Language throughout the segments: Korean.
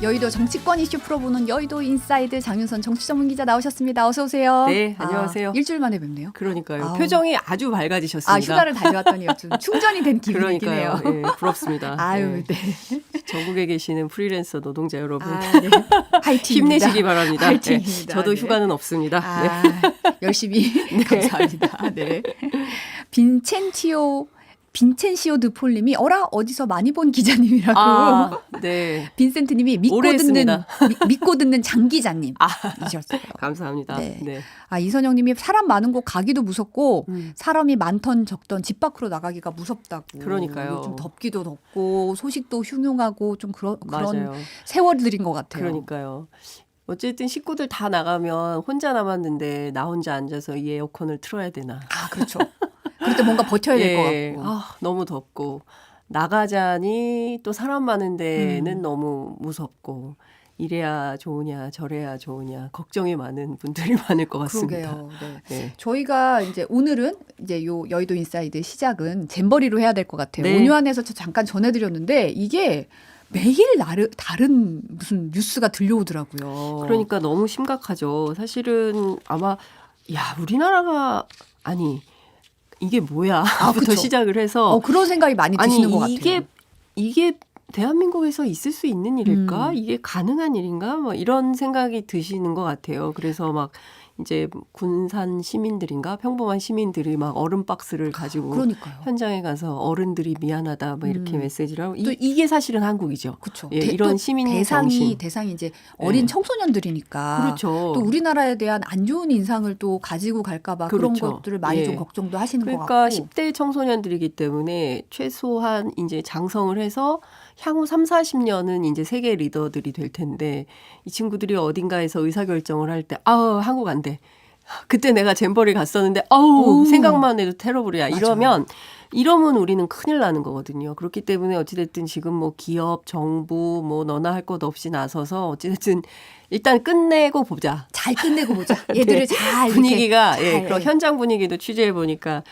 여의도 정치권 이슈 풀어보는 여의도 인사이드 장윤선 정치 전문 기자 나오셨습니다. 어서 오세요. 네, 안녕하세요. 일주일 만에 뵙네요. 그러니까요. 아우. 표정이 아주 밝아지셨습니다. 휴가를 다녀왔더니 좀 충전이 된 기분이긴 해요. 그러니까요. 예, 부럽습니다. 아유, 네. 전국에 계시는 프리랜서 노동자 여러분. 네. 화이팅입니다. 힘내시기 바랍니다. 화이팅입니다. 저도 네. 휴가는 없습니다. 열심히 감사합니다. 네. 빈첸시오 드폴님이 어디서 많이 본 기자님이라고. 네. 빈센트님이 오래 했습니다. 믿고 듣는 장 기자님이셨어요. 감사합니다. 네. 네. 이선영님이 사람 많은 곳 가기도 무섭고 사람이 많던 적던 집 밖으로 나가기가 무섭다고. 그러니까요. 좀 덥기도 덥고 소식도 흉흉하고 좀 그런 맞아요. 세월들인 것 같아요. 그러니까요. 어쨌든 식구들 다 나가면 혼자 남았는데 나 혼자 앉아서 이 에어컨을 틀어야 되나. 그렇죠. 그럴 때 뭔가 버텨야 될 것 같고. 너무 덥고 나가자니 또 사람 많은 데는 너무 무섭고 이래야 좋으냐 저래야 좋으냐 걱정이 많은 분들이 많을 것 같습니다. 그러게요. 네. 네. 저희가 이제 오늘은 이제 요 여의도 인사이드 시작은 잼버리로 해야 될 것 같아요. 네. 온유한에서 저 잠깐 전해드렸는데 이게 매일 다른 무슨 뉴스가 들려오더라고요. 그러니까 너무 심각하죠. 사실은 아마 우리나라가 이게 뭐야? 부터 그쵸. 시작을 해서 그런 생각이 많이 드시는 것 같아요. 이게 대한민국에서 있을 수 있는 일일까? 이게 가능한 일인가? 뭐 이런 생각이 드시는 것 같아요. 그래서 막 이제 군산 시민들인가 평범한 시민들이 막 얼음 박스를 가지고 그러니까요. 현장에 가서 어른들이 미안하다 뭐 이렇게 메시지를 하고 이게 사실은 한국이죠. 그렇죠. 이런 시민 대상이 정신. 이제 어린 청소년들이니까 그렇죠. 또 우리나라에 대한 안 좋은 인상을 또 가지고 갈까봐 그런 그렇죠. 것들을 많이 좀 걱정도 하시는 것 그러니까 같고. 10대 청소년들이기 때문에 최소한 이제 장성을 해서 향후 3, 40년은 이제 세계 리더들이 될 텐데 이 친구들이 어딘가에서 의사결정을 할 때 한국 안 돼. 그때 내가 잼버리 갔었는데 생각만 해도 테러블이야. 이러면 우리는 큰일 나는 거거든요. 그렇기 때문에 어찌됐든 지금 뭐 기업, 정부 뭐 너나 할 것 없이 나서서 어찌됐든 일단 끝내고 보자. 잘 끝내고 보자. 얘들을 잘 분위기가 잘. 그런 현장 분위기도 취재해 보니까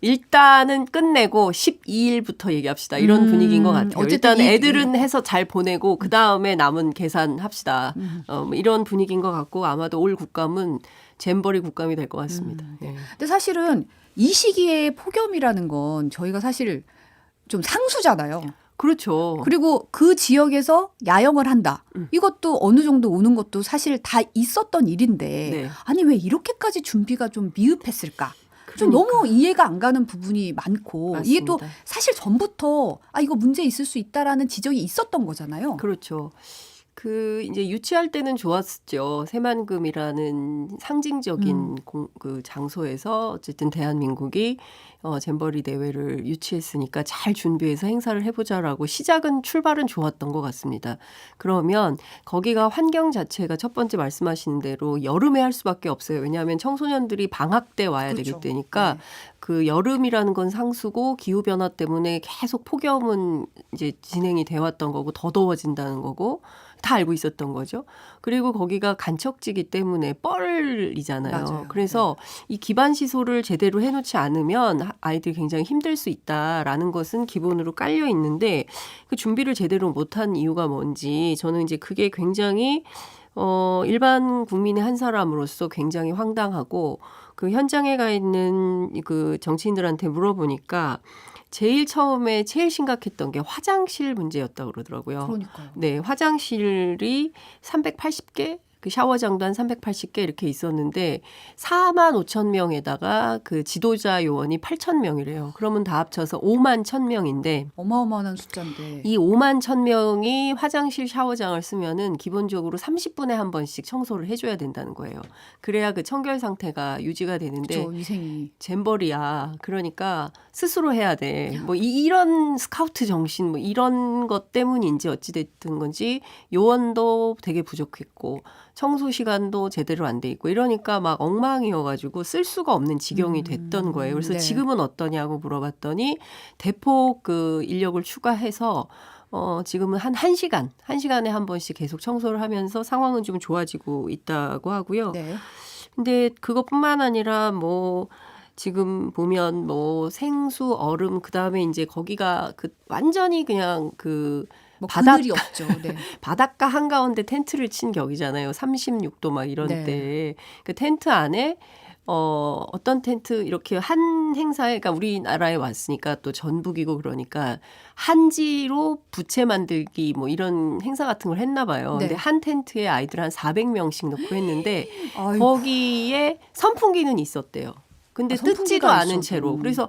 일단은 끝내고 12일부터 얘기합시다. 이런 분위기인 것 같아요. 일단 애들은 해서 잘 보내고 그 다음에 남은 계산합시다. 뭐 이런 분위기인 것 같고 아마도 올 국감은 잼버리 국감이 될 것 같습니다. 근데 사실은 이 시기에 폭염이라는 건 저희가 사실 좀 상수잖아요. 그렇죠. 그리고 그 지역에서 야영을 한다. 이것도 어느 정도 오는 것도 사실 다 있었던 일인데 아니 왜 이렇게까지 준비가 좀 미흡했을까? 좀 너무 이해가 안 가는 부분이 많고 맞습니다. 이게 또 사실 전부터 이거 문제 있을 수 있다라는 지적이 있었던 거잖아요. 그렇죠. 이제 유치할 때는 좋았죠. 새만금이라는 상징적인 그 장소에서 어쨌든 대한민국이 잼버리 대회를 유치했으니까 잘 준비해서 행사를 해보자라고 출발은 좋았던 것 같습니다. 그러면 거기가 환경 자체가 첫 번째 말씀하신 대로 여름에 할 수밖에 없어요. 왜냐하면 청소년들이 방학 때 와야 되기 때니까 그 여름이라는 건 상수고 기후변화 때문에 계속 폭염은 이제 진행이 돼 왔던 거고 더 더워진다는 거고 다 알고 있었던 거죠. 그리고 거기가 간척지기 때문에 뻘이잖아요. 맞아요. 그래서 이 기반 시설을 제대로 해놓지 않으면 아이들이 굉장히 힘들 수 있다라는 것은 기본으로 깔려 있는데 그 준비를 제대로 못한 이유가 뭔지 저는 이제 그게 굉장히 일반 국민의 한 사람으로서 굉장히 황당하고 그 현장에 가 있는 그 정치인들한테 물어보니까 제일 심각했던 게 화장실 문제였다고 그러더라고요. 그러니까요. 네, 화장실이 380개, 그 샤워장도 한 380개 이렇게 있었는데 4만 5천 명에다가 그 지도자 요원이 8천 명이래요. 그러면 다 합쳐서 5만 1천 명인데 어마어마한 숫자인데 이 5만 1천 명이 화장실 샤워장을 쓰면은 기본적으로 30분에 한 번씩 청소를 해줘야 된다는 거예요. 그래야 그 청결 상태가 유지가 되는데 그렇죠, 위생이. 잼버리야. 그러니까 스스로 해야 돼. 뭐 이런 스카우트 정신 뭐 이런 것 때문인지 어찌됐든 건지 요원도 되게 부족했고 청소 시간도 제대로 안 돼 있고 이러니까 막 엉망이어가지고 쓸 수가 없는 지경이 됐던 거예요. 그래서 지금은 어떠냐고 물어봤더니 대폭 그 인력을 추가해서 지금은 한 1시간에 한 번씩 계속 청소를 하면서 상황은 좀 좋아지고 있다고 하고요. 네. 근데 그것뿐만 아니라 뭐 지금 보면 뭐 생수, 얼음 그다음에 이제 거기가 그 완전히 그냥 그 뭐 그늘이 없죠. 네. 바닷가 한가운데 텐트를 친 격이잖아요. 36도 막 이런 네. 때. 그 텐트 안에 어떤 텐트 이렇게 한 행사에 그러니까 우리나라에 왔으니까 또 전북이고 그러니까 한지로 부채 만들기 뭐 이런 행사 같은 걸 했나 봐요. 네. 근데 한 텐트에 아이들 한 400명씩 넣고 했는데 아이고. 거기에 선풍기는 있었대요. 근데 뜯지도 선풍기가 않은 있어도. 채로. 그래서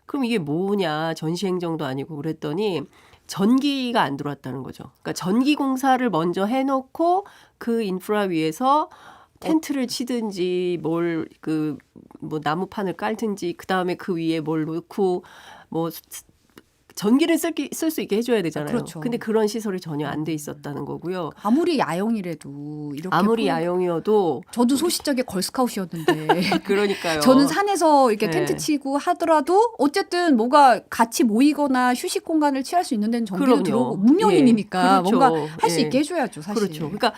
그럼 이게 뭐냐 전시행정도 아니고 그랬더니 전기가 안 들어왔다는 거죠. 그러니까 전기 공사를 먼저 해놓고 그 인프라 위에서 텐트를 치든지 뭘 뭐 나무판을 깔든지 그 다음에 그 위에 뭘 놓고 뭐 전기를 쓸 수 있게 해줘야 되잖아요. 그렇죠. 근데 그런 시설이 전혀 안 돼 있었다는 거고요. 아무리 야영이라도 이렇게 아무리 야영이어도 저도 소시적에 걸스카웃이었는데 그러니까요. 저는 산에서 이렇게 네. 텐트 치고 하더라도 어쨌든 뭐가 같이 모이거나 휴식 공간을 취할 수 있는 데는 전기도 그럼요. 들어오고 문명인이니까 예, 그렇죠. 뭔가 할 수 예. 있게 해줘야죠. 사실. 그렇죠. 그러니까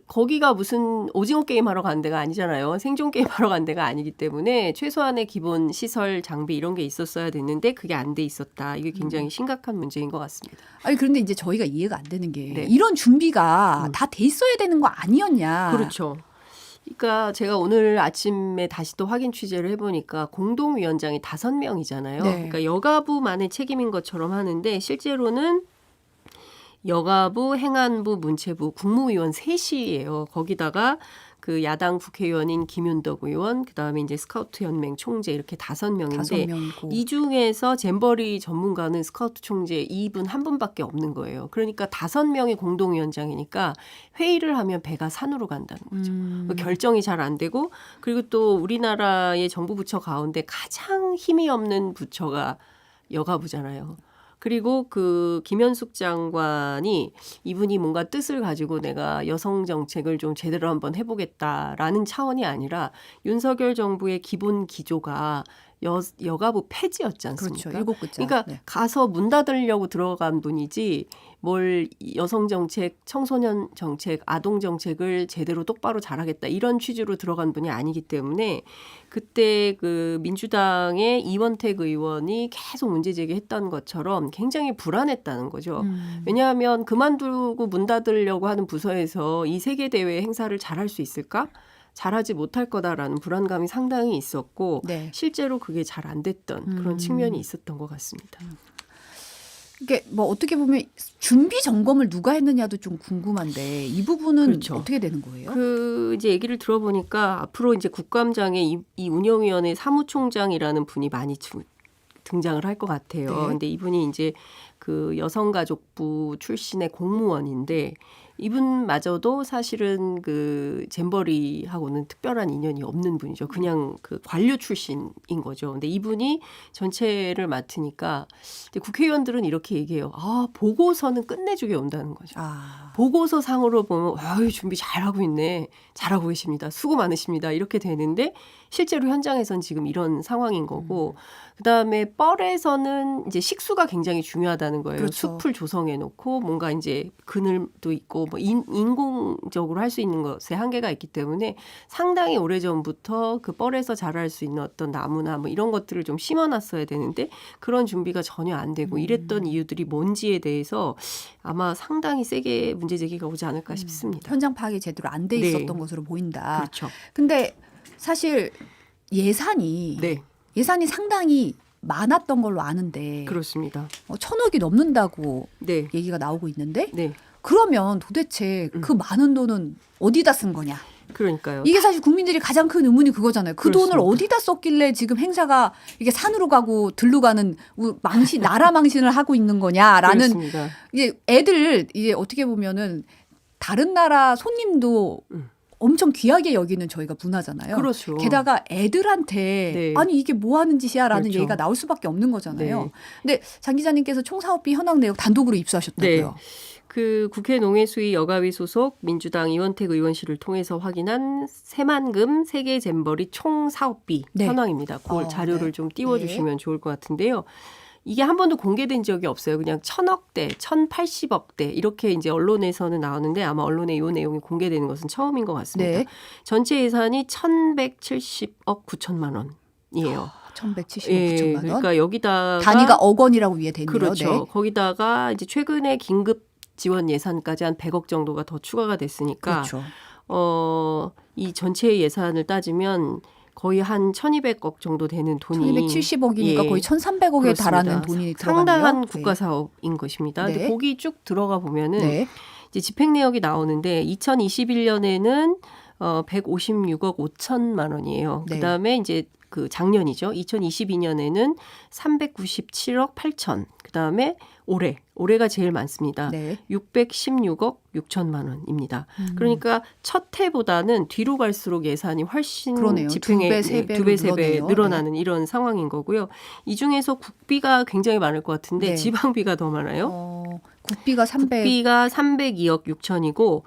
거기가 무슨 오징어 게임 하러 간 데가 아니잖아요. 생존 게임 하러 간 데가 아니기 때문에 최소한의 기본 시설 장비 이런 게 있었어야 됐는데 그게 안 돼 있었다. 이게 굉장히 심각한 문제인 것 같습니다. 아니 그런데 이제 저희가 이해가 안 되는 게 네. 이런 준비가 다 돼 있어야 되는 거 아니었냐. 그렇죠. 그러니까 제가 오늘 아침에 다시 또 확인 취재를 해보니까 공동위원장이 5명이잖아요. 네. 그러니까 여가부만의 책임인 것처럼 하는데 실제로는 여가부, 행안부, 문체부, 국무위원 셋이에요. 거기다가 그 야당 국회의원인 김윤덕 의원, 그다음에 이제 스카우트 연맹 총재 이렇게 5명인데 5명이고. 이 중에서 잼버리 전문가는 스카우트 총재 2분 한 분밖에 없는 거예요. 그러니까 5명이 공동위원장이니까 회의를 하면 배가 산으로 간다는 거죠. 결정이 잘 안 되고 그리고 또 우리나라의 정부 부처 가운데 가장 힘이 없는 부처가 여가부잖아요. 그리고 그 김현숙 장관이 이분이 뭔가 뜻을 가지고 내가 여성 정책을 좀 제대로 한번 해보겠다라는 차원이 아니라 윤석열 정부의 기본 기조가 여가부 폐지였지 않습니까? 그렇죠. 7글자. 그러니까 네. 가서 문 닫으려고 들어간 분이지 뭘 여성 정책, 청소년 정책, 아동 정책을 제대로 똑바로 잘하겠다 이런 취지로 들어간 분이 아니기 때문에 그때 그 민주당의 이원택 의원이 계속 문제 제기했던 것처럼 굉장히 불안했다는 거죠. 왜냐하면 그만두고 문 닫으려고 하는 부서에서 이 세계 대회 행사를 잘할 수 있을까? 잘하지 못할 거다라는 불안감이 상당히 있었고 네. 실제로 그게 잘 안 됐던 그런 측면이 있었던 것 같습니다. 이게 뭐 어떻게 보면 준비 점검을 누가 했느냐도 좀 궁금한데 이 부분은 그렇죠. 어떻게 되는 거예요? 그 이제 얘기를 들어보니까 앞으로 이제 국감장에 이 운영위원회 사무총장이라는 분이 많이 등장을 할 것 같아요. 네. 근데 이분이 이제 그 여성가족부 출신의 공무원인데 이분마저도 사실은 그 잼버리하고는 특별한 인연이 없는 분이죠. 그냥 그 관료 출신인 거죠. 근데 이분이 전체를 맡으니까 이제 국회의원들은 이렇게 얘기해요. 아, 보고서는 끝내주게 온다는 거죠. 보고서 상으로 보면 아유, 준비 잘하고 있네. 잘하고 계십니다. 수고 많으십니다. 이렇게 되는데 실제로 현장에선 지금 이런 상황인 거고 그다음에 뻘에서는 이제 식수가 굉장히 중요하다는 거예요. 그렇죠. 숲을 조성해 놓고 뭔가 이제 그늘도 있고 뭐 인공적으로 할 수 있는 것에 한계가 있기 때문에 상당히 오래전부터 그 뻘에서 자랄 수 있는 어떤 나무나 뭐 이런 것들을 좀 심어놨어야 되는데 그런 준비가 전혀 안 되고 이랬던 이유들이 뭔지에 대해서 아마 상당히 세게 문제 제기가 오지 않을까 싶습니다. 현장 파악이 제대로 안 돼 네. 있었던 것으로 보인다. 그렇죠. 근데 사실 예산이 네, 상당히 많았던 걸로 아는데 그렇습니다. 1,000억이 넘는다고 네, 얘기가 나오고 있는데 네, 그러면 도대체 그 많은 돈은 어디다 쓴 거냐? 그러니까요. 이게 사실 국민들이 가장 큰 의문이 그거잖아요. 그 그렇습니다. 돈을 어디다 썼길래 지금 행사가 이게 산으로 가고 들로 가는 나라 망신을 하고 있는 거냐라는 그렇습니다. 이제 애들 이제 어떻게 보면은 다른 나라 손님도 엄청 귀하게 여기는 저희가 문화잖아요. 그렇죠. 게다가 애들한테 네. 아니 이게 뭐 하는 짓이야라는 그렇죠. 얘기가 나올 수밖에 없는 거잖아요. 네. 근데 장 기자님께서 총사업비 현황 내역 단독으로 입수하셨다고요. 네. 그 국회 농해수위 여가위 소속 민주당 이원택 의원실을 통해서 확인한 새만금 세계 잼버리 총 사업비 네. 현황입니다. 그 자료를 네. 좀 띄워주시면 좋을 것 같은데요. 이게 한 번도 공개된 적이 없어요. 그냥 1,000억대, 1,080억대 이렇게 이제 언론에서는 나오는데 아마 언론에 이 내용이 공개되는 것은 처음인 것 같습니다. 네. 전체 예산이 1,170억 9천만 원이에요. 1,170억 예, 9천만 원. 그러니까 여기다가 단위가 억 원이라고 위에 돼 있네요. 그렇죠. 네. 거기다가 이제 최근에 긴급 지원 예산까지 한 100억 정도가 더 추가가 됐으니까 그렇죠. 이 전체 예산을 따지면 거의 한 1,200억 정도 되는 돈이 1270억이니까 예, 거의 1,300억에 그렇습니다. 달하는 돈이 들어가네요. 상당한 국가 사업인 것입니다. 네. 근데 거기 쭉 들어가 보면은 네. 이제 집행 내역이 나오는데 2021년에는 156억 5천만 원이에요. 네. 그다음에 이제 그 작년이죠. 2022년에는 397억 8천. 그다음에 올해가 제일 많습니다. 네. 616억 6천만 원입니다. 그러니까 첫 해보다는 뒤로 갈수록 예산이 훨씬 그러네요. 집행에 두 배, 세 배로 두 배, 세 배 늘어네요. 늘어나는 이런 상황인 거고요. 이 중에서 국비가 굉장히 많을 것 같은데 네. 지방비가 더 많아요. 국비가 300. 국비가 302억 6천이고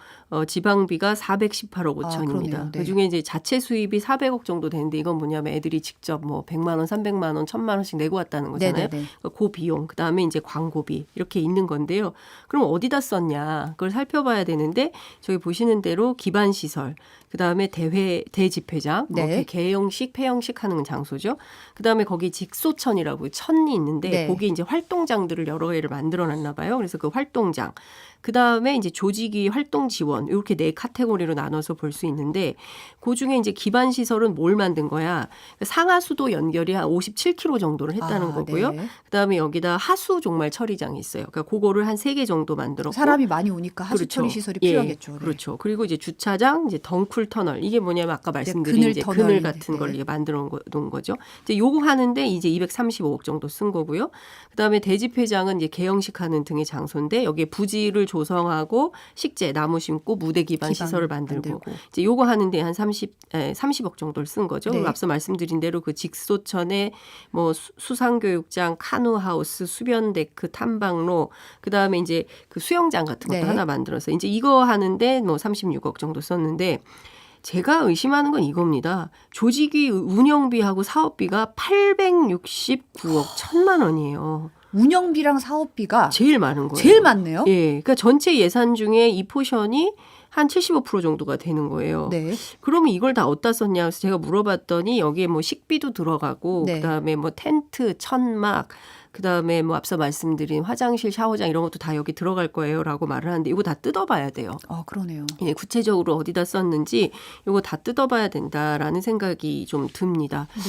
지방비가 418억 5천입니다. 그러네요. 네. 그중에 이제 자체 수입이 400억 정도 되는데 이건 뭐냐면 애들이 직접 뭐 100만 원, 300만 원, 1000만 원씩 내고 왔다는 거잖아요. 네네네. 그 비용, 그다음에 이제 광고비 이렇게 있는 건데요. 그럼 어디다 썼냐? 그걸 살펴봐야 되는데 저기 보시는 대로 기반 시설, 그다음에 대집회장, 네. 뭐 개영식, 폐영식 하는 장소죠. 그다음에 거기 직소천이라고 천이 있는데 네. 거기 이제 활동장들을 여러 개를 만들어 놨나 봐요. 그래서 그 활동장. 그다음에 이제 조직위 활동 지원 이렇게 네 카테고리로 나눠서 볼 수 있는데 그중에 이제 기반 시설은 뭘 만든 거야? 상하수도 연결이 한 57km 정도를 했다는 거고요. 네. 그다음에 여기다 하수 종말 처리장이 있어요. 그러니까 그거를 한 3개 정도 만들었고 사람이 많이 오니까 하수 그렇죠. 처리 시설이 예, 필요하겠죠. 네. 그렇죠. 그리고 이제 주차장, 이제 덩쿨 터널 이게 뭐냐면 아까 말씀드린 그늘 이제 터널인데, 그늘 같은 네. 걸 이게 만들어 놓은 거죠. 이제 요거 하는데 이제 235억 정도 쓴 거고요. 그다음에 대집회장은 이제 개영식하는 등의 장소인데 여기에 부지를 조성하고 식재, 나무 심고 무대 기반 시설을 만들고 이제 요거 하는데 한 30억 정도를 쓴 거죠. 네. 그리고 앞서 말씀드린 대로 그 직소천에 뭐 수상교육장, 카누하우스, 수변데크, 탐방로, 그다음에 이제 그 수영장 같은 것도 네. 하나 만들어서 이제 이거 하는데 뭐 36억 정도 썼는데 제가 의심하는 건 이겁니다. 조직위 운영비하고 사업비가 869억 1천만 원이에요. 운영비랑 사업비가 제일 많은 거예요. 제일 많네요. 예, 그러니까 전체 예산 중에 이 포션이 한 75% 정도가 되는 거예요. 네. 그러면 이걸 다 어디다 썼냐 해서 제가 물어봤더니 여기에 뭐 식비도 들어가고 네. 그다음에 뭐 텐트, 천막, 그다음에 뭐 앞서 말씀드린 화장실, 샤워장 이런 것도 다 여기 들어갈 거예요라고 말을 하는데 이거 다 뜯어봐야 돼요. 그러네요. 예, 구체적으로 어디다 썼는지 이거 다 뜯어봐야 된다라는 생각이 좀 듭니다. 네.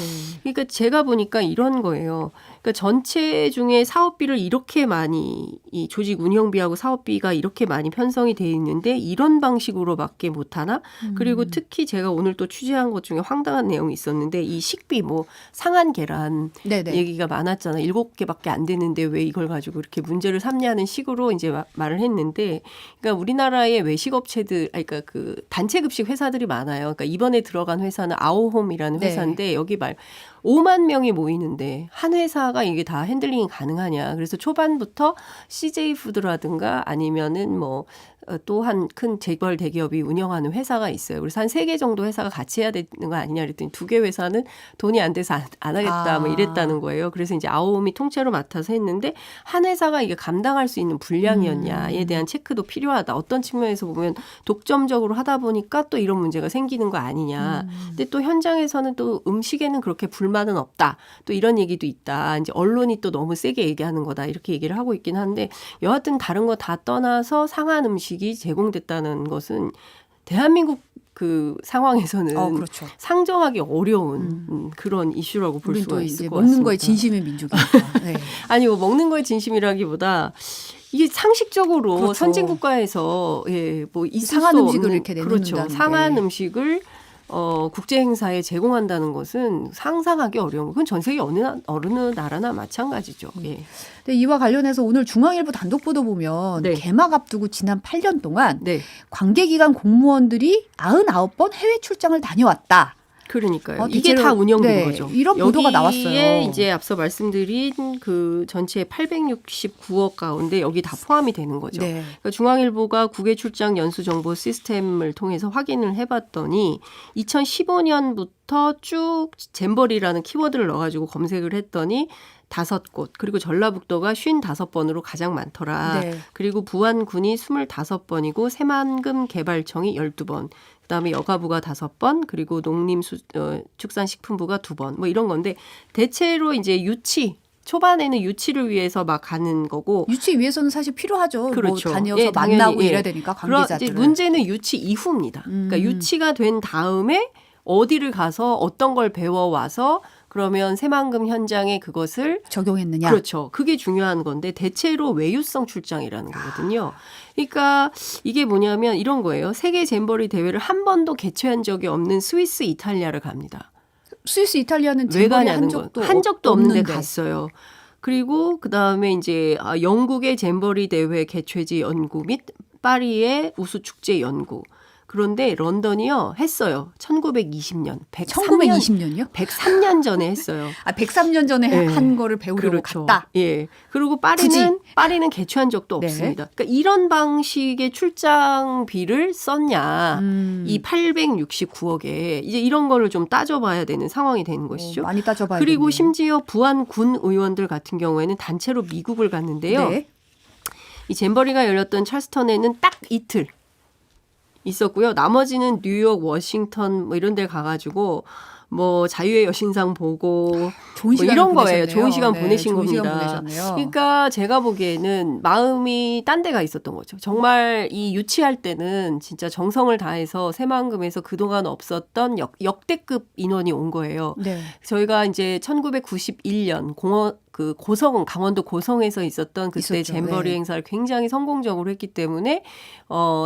그러니까 제가 보니까 이런 거예요. 그러니까 전체 중에 사업비를 이렇게 많이 이 조직 운영비하고 사업비가 이렇게 많이 편성이 돼 있는데 이런 방식으로밖에 못하나? 그리고 특히 제가 오늘 또 취재한 것 중에 황당한 내용이 있었는데 이 식비 뭐 상한 계란 네네. 얘기가 많았잖아. 7개밖에 안 되는데 왜 이걸 가지고 이렇게 문제를 삼냐는 식으로 이제 말을 했는데, 그러니까 우리나라의 외식업체들, 그러니까 그 단체급식 회사들이 많아요. 그러니까 이번에 들어간 회사는 아오홈이라는 네. 회사인데 여기 5만 명이 모이는데 한 회사가 이게 다 핸들링이 가능하냐. 그래서 초반부터 CJ 푸드라든가 아니면은 뭐 또 한 큰 재벌 대기업이 운영하는 회사가 있어요. 그래서 한 3개 정도 회사가 같이 해야 되는 거 아니냐 그랬더니 2개 회사는 돈이 안 돼서 안 하겠다 뭐 이랬다는 거예요. 그래서 이제 아오홈이 통째로 맡아서 했는데 한 회사가 이게 감당할 수 있는 분량이었냐에 대한 체크도 필요하다. 어떤 측면에서 보면 독점적으로 하다 보니까 또 이런 문제가 생기는 거 아니냐. 근데 또 현장에서는 또 음식에는 그렇게 불만은 없다. 또 이런 얘기도 있다. 이제 언론이 또 너무 세게 얘기하는 거다. 이렇게 얘기를 하고 있긴 한데 여하튼 다른 거 다 떠나서 상한 음식이 제공됐다는 것은 대한민국 그 상황에서는 그렇죠. 상정하기 어려운 그런 이슈라고 볼 수가 있을 것 같습니다. 먹는 거에 진심인 민족이니까. 네. 아니 뭐 먹는 거에 진심이라기보다 이게 상식적으로 그렇죠. 선진국가에서 뭐 있을 상한 수 음식을 없는, 이렇게 내놓는다는 그렇죠. 게. 상한 음식을 국제 행사에 제공한다는 것은 상상하기 어려운 거. 그건 전 세계 어느 나라나 마찬가지죠. 예. 근데 이와 관련해서 오늘 중앙일보 단독 보도 보면 네. 개막 앞두고 지난 8년 동안 네. 관계기관 공무원들이 99번 해외 출장을 다녀왔다. 그러니까요. 이게 다 운영된 네, 거죠. 이런 보도가 나왔어요. 여기에 이제 앞서 말씀드린 그 전체 869억 가운데 여기 다 포함이 되는 거죠. 네. 그러니까 중앙일보가 국외 출장 연수 정보 시스템을 통해서 확인을 해봤더니 2015년부터 쭉 잼버리라는 키워드를 넣어가지고 검색을 했더니 5곳, 그리고 전라북도가 55번으로 가장 많더라. 네. 그리고 부안군이 25번이고 새만금 개발청이 12번. 그다음에 여가부가 5번, 그리고 농림축산식품부가 2번, 뭐 이런 건데 대체로 이제 유치 초반에는 유치를 위해서 막 가는 거고 유치 위해서는 사실 필요하죠. 그렇죠. 뭐 다녀서 예, 당연히, 만나고 예. 이래야 되니까 관계자들. 이제 문제는 유치 이후입니다. 그러니까 유치가 된 다음에 어디를 가서 어떤 걸 배워와서 그러면 새만금 현장에 그것을 적용했느냐. 그렇죠. 그게 중요한 건데 대체로 외유성 출장이라는 거거든요. 그러니까 이게 뭐냐면 이런 거예요. 세계 잼버리 대회를 한 번도 개최한 적이 없는 스위스, 이탈리아를 갑니다. 스위스, 이탈리아는 왜 잼버리 가냐는 한 적도 없는데 갔어요. 그리고 그다음에 이제 영국의 잼버리 대회 개최지 연구 및 파리의 우수 축제 연구. 그런데 런던이요 했어요. 1920년, 1920년이요? 103년 전에 했어요. 103년 전에 네. 한 거를 배우려고 그렇죠. 갔다. 예. 그리고 파리는 개최한 적도 네. 없습니다. 그러니까 이런 방식의 출장비를 썼냐. 이 869억에 이제 이런 거를 좀 따져봐야 되는 상황이 되는 것이죠. 많이 따져봐야 그리고 되네요. 심지어 부안 군 의원들 같은 경우에는 단체로 미국을 갔는데요. 네. 이 잼버리가 열렸던 찰스턴에는 딱 이틀 있었고요. 나머지는 뉴욕, 워싱턴 뭐 이런 데 가가지고 뭐 자유의 여신상 보고 좋은 뭐 이런 거예요. 보내셨네요. 좋은 시간 네, 보내신 좋은 겁니다. 시간 보내셨네요. 그러니까 제가 보기에는 마음이 딴 데가 있었던 거죠. 정말 이 유치할 때는 진짜 정성을 다해서 새만금에서 그동안 없었던 역대급 인원이 온 거예요. 네. 저희가 이제 1991년 강원도 고성에서 있었던 그때 있었죠. 잼버리 네. 행사를 굉장히 성공적으로 했기 때문에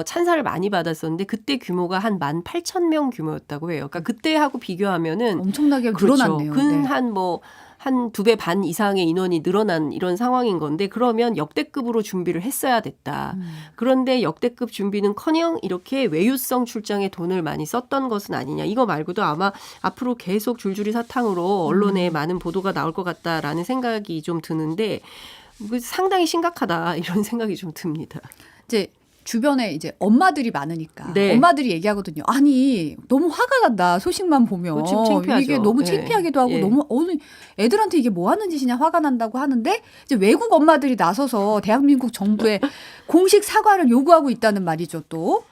찬사를 많이 받았었는데 그때 규모가 한 18,000명 규모였다고 해요. 그러니까 그때하고 비교하면은 엄청나게 그렇죠. 늘어났네요. 근 네. 한 2배 반 이상의 인원이 늘어난 이런 상황인 건데 그러면 역대급으로 준비를 했어야 됐다. 그런데 역대급 준비는커녕 이렇게 외유성 출장에 돈을 많이 썼던 것은 아니냐. 이거 말고도 아마 앞으로 계속 줄줄이 사탕으로 언론에 많은 보도가 나올 것 같다라는 생각이 좀 드는데 상당히 심각하다 이런 생각이 좀 듭니다. 이제 주변에 이제 엄마들이 많으니까 네. 엄마들이 얘기하거든요. 아니 너무 화가 난다 소식만 보면 좀 창피하죠. 이게 너무 예. 창피하기도 하고 예. 너무 애들한테 이게 뭐 하는 짓이냐 화가 난다고 하는데 이제 외국 엄마들이 나서서 대한민국 정부에 공식 사과를 요구하고 있다는 말이죠 또.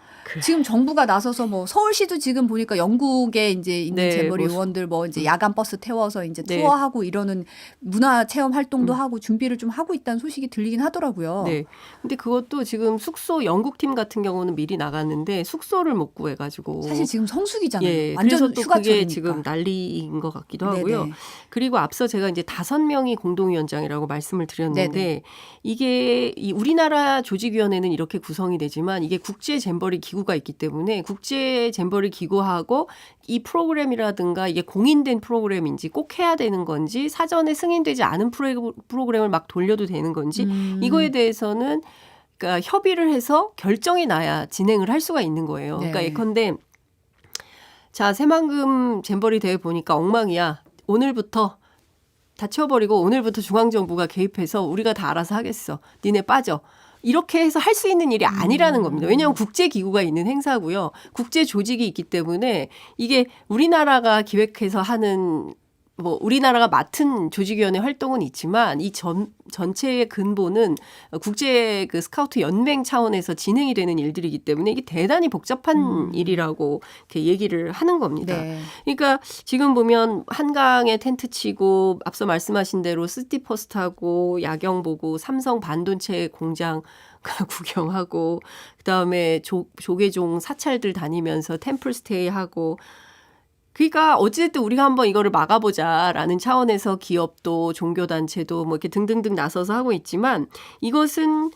지금 정부가 나서서 뭐 서울시도 지금 보니까 영국에 이제 있는 네, 잼버리 뭐 의원들 뭐 이제 야간 버스 태워서 이제 네. 투어하고 이러는 문화 체험 활동도 하고 준비를 좀 하고 있다는 소식이 들리긴 하더라고요. 네. 근데 그것도 지금 숙소 영국팀 같은 경우는 미리 나갔는데 숙소를 못 구해가지고 사실 지금 성수기잖아요. 예, 완전 그래서 또 휴가철이니까. 그게 지금 난리인 것 같기도 하고요. 네네. 그리고 앞서 제가 이제 5명이 공동위원장이라고 말씀을 드렸는데 네네. 이게 이 우리나라 조직위원회는 이렇게 구성이 되지만 이게 국제 잼버리 기구가 있기 때문에 국제 잼버리 기구하고 이 프로그램이라든가 이게 공인된 프로그램인지 꼭 해야 되는 건지 사전에 승인되지 않은 프로그램을 막 돌려도 되는 건지 이거에 대해서는 그러니까 협의를 해서 결정이 나야 진행을 할 수가 있는 거예요. 네. 그러니까 예컨대 자 새만금 잼버리 대회 보니까 엉망이야. 오늘부터 다 치워버리고 오늘부터 중앙정부가 개입해서 우리가 다 알아서 하겠어. 니네 빠져. 이렇게 해서 할 수 있는 일이 아니라는 겁니다. 왜냐하면 국제기구가 있는 행사고요. 국제 조직이 있기 때문에 이게 우리나라가 기획해서 하는 뭐 우리나라가 맡은 조직위원회 활동은 있지만 이 전체의 근본은 국제 그 스카우트 연맹 차원에서 진행이 되는 일들이기 때문에 이게 대단히 복잡한 일이라고 이렇게 얘기를 하는 겁니다. 네. 그러니까 지금 보면 한강에 텐트 치고 앞서 말씀하신 대로 시티버스 타고 야경 보고 삼성 반도체 공장 구경하고 그다음에 조계종 사찰들 다니면서 템플 스테이 하고 그러니까 어찌됐든 우리가 한번 이거를 막아보자라는 차원에서 기업도 종교단체도 뭐 이렇게 등등등 나서서 하고 있지만 이것은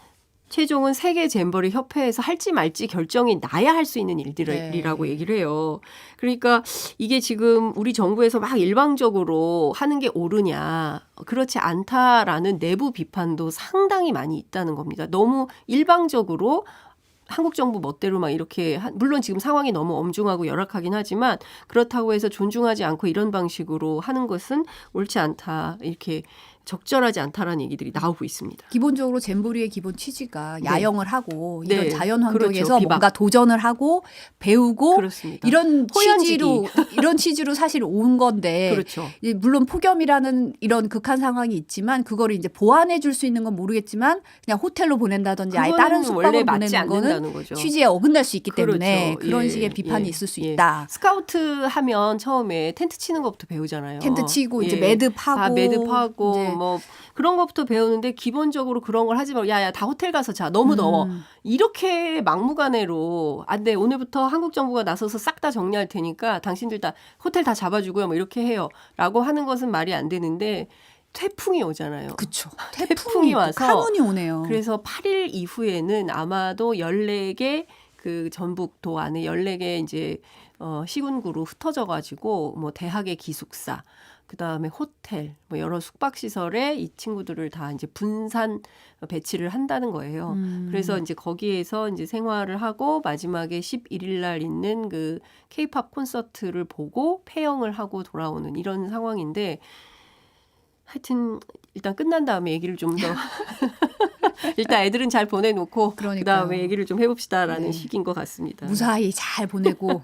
최종은 세계 잼버리 협회에서 할지 말지 결정이 나야 할 수 있는 일들이라고 얘기를 해요. 그러니까 이게 지금 우리 정부에서 막 일방적으로 하는 게 옳으냐 그렇지 않다라는 내부 비판도 상당히 많이 있다는 겁니다. 너무 일방적으로 한국 정부 멋대로 막 이렇게 물론 지금 상황이 너무 엄중하고 열악하긴 하지만 그렇다고 해서 존중하지 않고 이런 방식으로 하는 것은 옳지 않다. 이렇게 적절하지 않다라는 얘기들이 나오고 있습니다. 기본적으로 잼버리의 기본 취지가 야영을 하고 이런 네. 자연 환경에서 그렇죠. 뭔가 도전을 하고 배우고 그렇습니다. 이런 호연지기. 취지로 사실 온 건데 그렇죠. 물론 폭염이라는 이런 극한 상황이 있지만 그거를 이제 보완해 줄 수 있는 건 모르겠지만 그냥 호텔로 보낸다든지 아예 다른 숙박을 보내는 거는 거죠. 취지에 어긋날 수 있기 때문에 그렇죠. 그런 예, 식의 비판이 예, 있을 수 예. 있다. 스카우트 하면 처음에 텐트 치는 것부터 배우잖아요. 텐트 치고 이제 예. 매듭하고 매듭하고 뭐 그런 것부터 배우는데 기본적으로 그런 걸 하지 말고 야야 다 호텔 가서 자. 너무 더워. 이렇게 막무가내로 안 돼. 오늘부터 한국 정부가 나서서 싹 다 정리할 테니까 당신들 다 호텔 다 잡아주고요. 뭐 이렇게 해요. 라고 하는 것은 말이 안 되는데 태풍이 오잖아요. 그쵸. 태풍이 와서 카눈이 오네요. 그래서 8일 이후에는 아마도 14개 그 전북도 안에 14개 이제 시군구로 흩어져 가지고 뭐 대학의 기숙사 그다음에 호텔 뭐 여러 숙박 시설에 이 친구들을 다 이제 분산 배치를 한다는 거예요. 그래서 이제 거기에서 이제 생활을 하고 마지막에 11일 날 있는 그 K-팝 콘서트를 보고 폐영을 하고 돌아오는 이런 상황인데 하여튼 일단 끝난 다음에 얘기를 좀 더 일단 애들은 잘 보내놓고 그다음에 얘기를 좀 해봅시다라는 네. 시기인 것 같습니다. 무사히 잘 보내고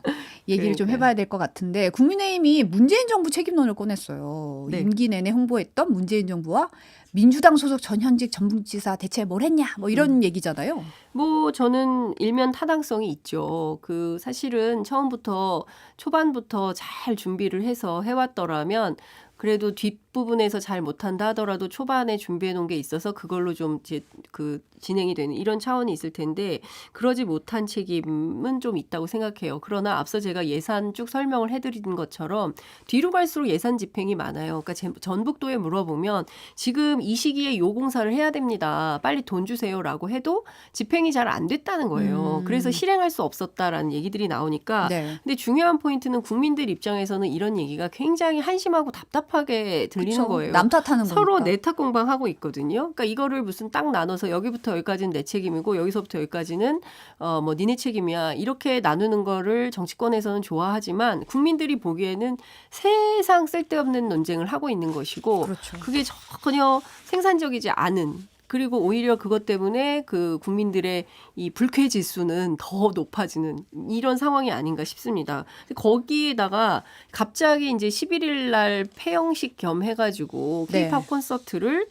얘기를 좀 그러니까요. 해봐야 될 것 같은데 국민의힘이 문재인 정부 책임론을 꺼냈어요. 네. 임기 내내 홍보했던 문재인 정부와 민주당 소속 전현직 전북지사 대체 뭘 했냐 뭐 이런 얘기잖아요. 뭐 저는 일면 타당성이 있죠. 그 사실은 처음부터 초반부터 잘 준비를 해서 해왔더라면 그래도 뒷부분에서 잘 못한다 하더라도 초반에 준비해 놓은 게 있어서 그걸로 좀 이제 그 진행이 되는 이런 차원이 있을 텐데 그러지 못한 책임은 좀 있다고 생각해요. 그러나 앞서 제가 예산 쭉 설명을 해드린 것처럼 뒤로 갈수록 예산 집행이 많아요. 그러니까 전북도에 물어보면 지금 이 시기에 요 공사를 해야 됩니다. 빨리 돈 주세요라고 해도 집행이 잘 안 됐다는 거예요. 그래서 실행할 수 없었다라는 얘기들이 나오니까 네. 근데 중요한 포인트는 국민들 입장에서는 이런 얘기가 굉장히 한심하고 답답하게 들리는 그쵸. 거예요. 남 탓하는 서로 거니까. 내탓 공방하고 있거든요. 그러니까 이거를 무슨 딱 나눠서 여기부터 여기까지는 내 책임이고 여기서부터 여기까지는 뭐 니네 책임이야. 이렇게 나누는 거를 정치권에서는 좋아하지만 국민들이 보기에는 세상 쓸데없는 논쟁을 하고 있는 것이고 그렇죠. 그게 전혀 생산적이지 않은 그리고 오히려 그것 때문에 그 국민들의 이 불쾌 지수는 더 높아지는 이런 상황이 아닌가 싶습니다. 거기에다가 갑자기 이제 11일 날 폐영식 겸 해가지고 K-팝 콘서트를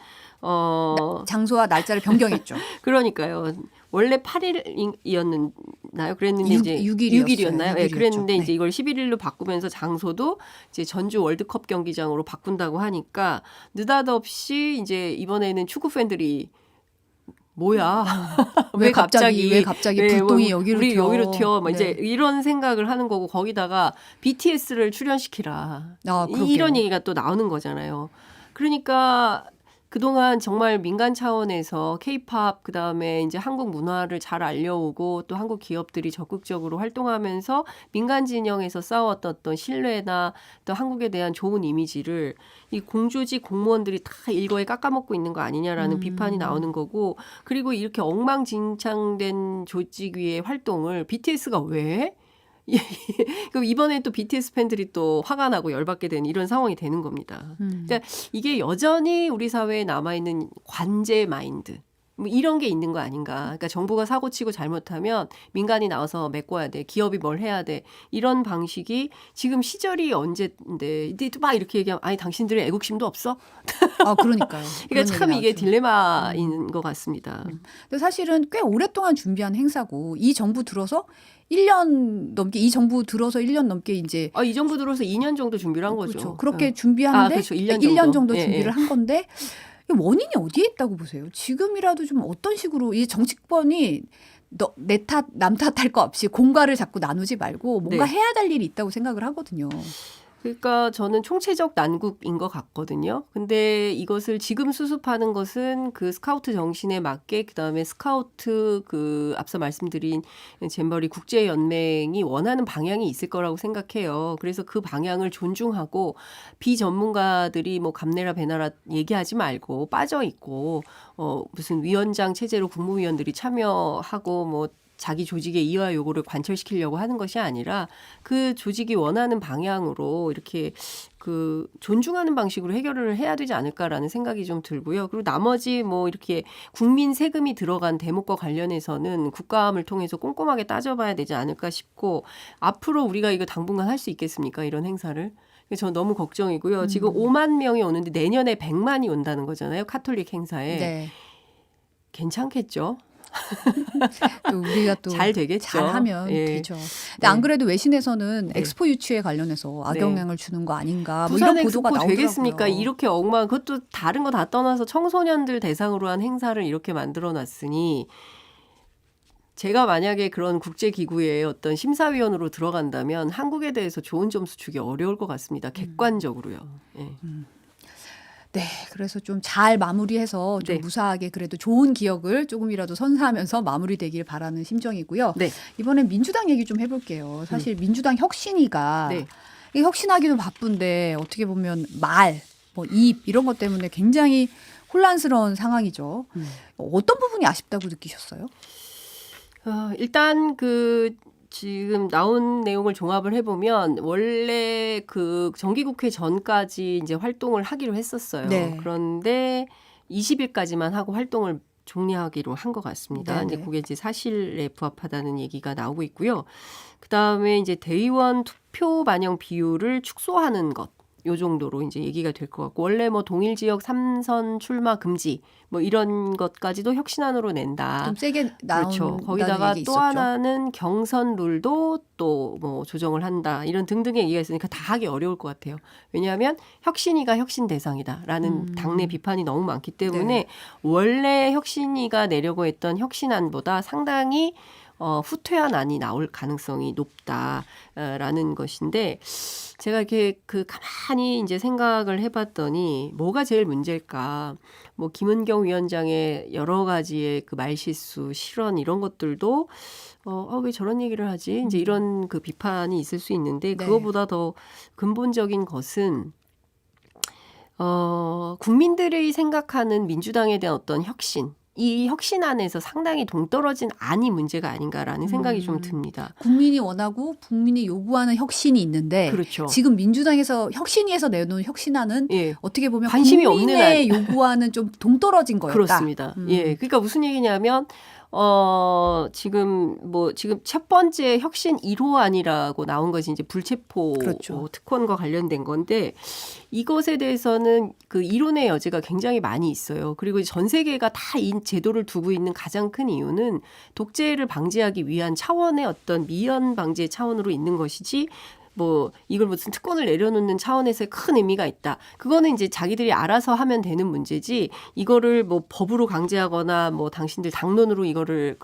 장소와 날짜를 변경했죠. 그러니까요. 원래 8일이었나요? 그랬는데 이제 6일이었나요? 네, 그랬는데 네. 이제 이걸 11일로 바꾸면서 장소도 이제 전주 월드컵 경기장으로 바꾼다고 하니까 느닷없이 이제 이번에는 축구 팬들이 뭐야? 왜 갑자기 불똥이 여기로 우리 튀어? 여기로 튀어? 뭐 네. 이제 이런 생각을 하는 거고 거기다가 BTS를 출연시키라. 그러게요. 이런 얘기가 또 나오는 거잖아요. 그러니까 그동안 정말 민간 차원에서 K-팝 그다음에 이제 한국 문화를 잘 알려오고 또 한국 기업들이 적극적으로 활동하면서 민간 진영에서 쌓아왔던 어떤 신뢰나 또 한국에 대한 좋은 이미지를 이 공조직 공무원들이 다 일거에 깎아먹고 있는 거 아니냐라는 비판이 나오는 거고 그리고 이렇게 엉망진창된 조직 위의 활동을 BTS가 왜? 그럼 이번에 또 BTS 팬들이 또 화가 나고 열받게 되는 이런 상황이 되는 겁니다. 그러니까 이게 여전히 우리 사회에 남아있는 관제 마인드 뭐 이런 게 있는 거 아닌가. 그러니까 정부가 사고치고 잘못하면 민간이 나와서 메꿔야 돼. 기업이 뭘 해야 돼. 이런 방식이 지금 시절이 언제인데 또 막 이렇게 얘기하면 아니 당신들의 애국심도 없어? 그러니까요. 그러니까 참 이게 딜레마인 것 같습니다. 근데 사실은 꽤 오랫동안 준비한 행사고 이 정부 들어서 1년 넘게 이 정부 들어서 1년 넘게 이제 이 정부 들어서 2년 정도 준비를 한 거죠. 그렇죠. 그렇게 준비하는데 그렇죠. 1년 정도 예, 준비를 한 건데 원인이 어디에 있다고 보세요? 지금이라도 좀 어떤 식으로 이 정치권이 내 탓, 남 탓할 거 없이 공과를 자꾸 나누지 말고 뭔가 네. 해야 될 일이 있다고 생각을 하거든요. 그러니까 저는 총체적 난국인 것 같거든요. 근데 이것을 지금 수습하는 것은 그 스카우트 정신에 맞게 그다음에 스카우트 그 앞서 말씀드린 잼버리 국제연맹이 원하는 방향이 있을 거라고 생각해요. 그래서 그 방향을 존중하고 비전문가들이 뭐 감내라 배나라 얘기하지 말고 빠져 있고 무슨 위원장 체제로 국무위원들이 참여하고 뭐 자기 조직의 이화 요구를 관철시키려고 하는 것이 아니라 그 조직이 원하는 방향으로 이렇게 그 존중하는 방식으로 해결을 해야 되지 않을까라는 생각이 좀 들고요. 그리고 나머지 뭐 이렇게 국민 세금이 들어간 대목과 관련해서는 국감을 통해서 꼼꼼하게 따져봐야 되지 않을까 싶고 앞으로 우리가 이거 당분간 할 수 있겠습니까? 이런 행사를. 저는 너무 걱정이고요. 지금 5만 명이 오는데 내년에 100만이 온다는 거잖아요. 카톨릭 행사에. 네. 괜찮겠죠? 또 우리가 또 잘 되겠죠. 잘하면 예. 되죠. 근데 네. 안 그래도 외신에서는 네. 엑스포 유치에 관련해서 악영향을 주는 거 아닌가 뭐 부산 이런 보도가 엑스포 나오더라고요. 되겠습니까? 이렇게 그것도 다른 거 다 떠나서 청소년들 대상으로 한 행사를 이렇게 만들어놨으니 제가 만약에 그런 국제기구의 어떤 심사위원으로 들어간다면 한국에 대해서 좋은 점수 주기 어려울 것 같습니다. 객관적으로요. 예. 네, 그래서 좀 잘 마무리해서 좀 네. 무사하게 그래도 좋은 기억을 조금이라도 선사하면서 마무리되길 바라는 심정이고요. 네. 이번엔 민주당 얘기 좀 해볼게요. 사실 민주당 혁신위가 네. 이 혁신하기도 바쁜데 어떻게 보면 말, 뭐 입 이런 것 때문에 굉장히 혼란스러운 상황이죠. 어떤 부분이 아쉽다고 느끼셨어요? 일단 지금 나온 내용을 종합을 해보면 원래 그 정기국회 전까지 이제 활동을 하기로 했었어요. 네. 그런데 20일까지만 하고 활동을 종료하기로 한 것 같습니다. 네네. 이제 그게 이제 사실에 부합하다는 얘기가 나오고 있고요. 그 다음에 이제 대의원 투표 반영 비율을 축소하는 것. 요 정도로 이제 얘기가 될 것 같고 원래 뭐 동일 지역 3선 출마 금지 뭐 이런 것까지도 혁신안으로 낸다. 좀 세게 나온다는 그렇죠. 거기다가 얘기 또 있었죠. 하나는 경선 룰도 또 뭐 조정을 한다. 이런 등등의 얘기가 있으니까 다 하기 어려울 것 같아요. 왜냐하면 혁신위가 혁신 대상이다라는 당내 비판이 너무 많기 때문에 네. 원래 혁신위가 내려고 했던 혁신안보다 상당히 후퇴한 안이 나올 가능성이 높다라는 것인데 제가 이렇게 가만히 이제 생각을 해봤더니 뭐가 제일 문제일까? 뭐 김은경 위원장의 여러 가지의 그 말실수, 실언 이런 것들도 왜 저런 얘기를 하지? 이제 이런 그 비판이 있을 수 있는데 네. 그거보다 더 근본적인 것은 국민들이 생각하는 민주당에 대한 어떤 혁신. 이 혁신 안에서 상당히 동떨어진 안이 문제가 아닌가라는 생각이 좀 듭니다. 국민이 원하고 국민이 요구하는 혁신이 있는데 그렇죠. 지금 민주당에서 혁신위에서 내놓은 혁신안은 예. 어떻게 보면 관심이 없는 국민의 요구와는 좀 동떨어진 거였다. 그렇습니다. 예. 그러니까 무슨 얘기냐면 지금 첫 번째 혁신 1호안이라고 나온 것이 이제 불체포 그렇죠. 특권과 관련된 건데 이것에 대해서는 그 이론의 여지가 굉장히 많이 있어요. 그리고 전 세계가 다 이 제도를 두고 있는 가장 큰 이유는 독재를 방지하기 위한 차원의 어떤 미연 방지의 차원으로 있는 것이지 뭐 이걸 무슨 특권을 내려놓는 차원에서의 큰 의미가 있다. 그거는 이제 자기들이 알아서 하면 되는 문제지 이거를 뭐 법으로 강제하거나 뭐 당신들 당론으로 이거를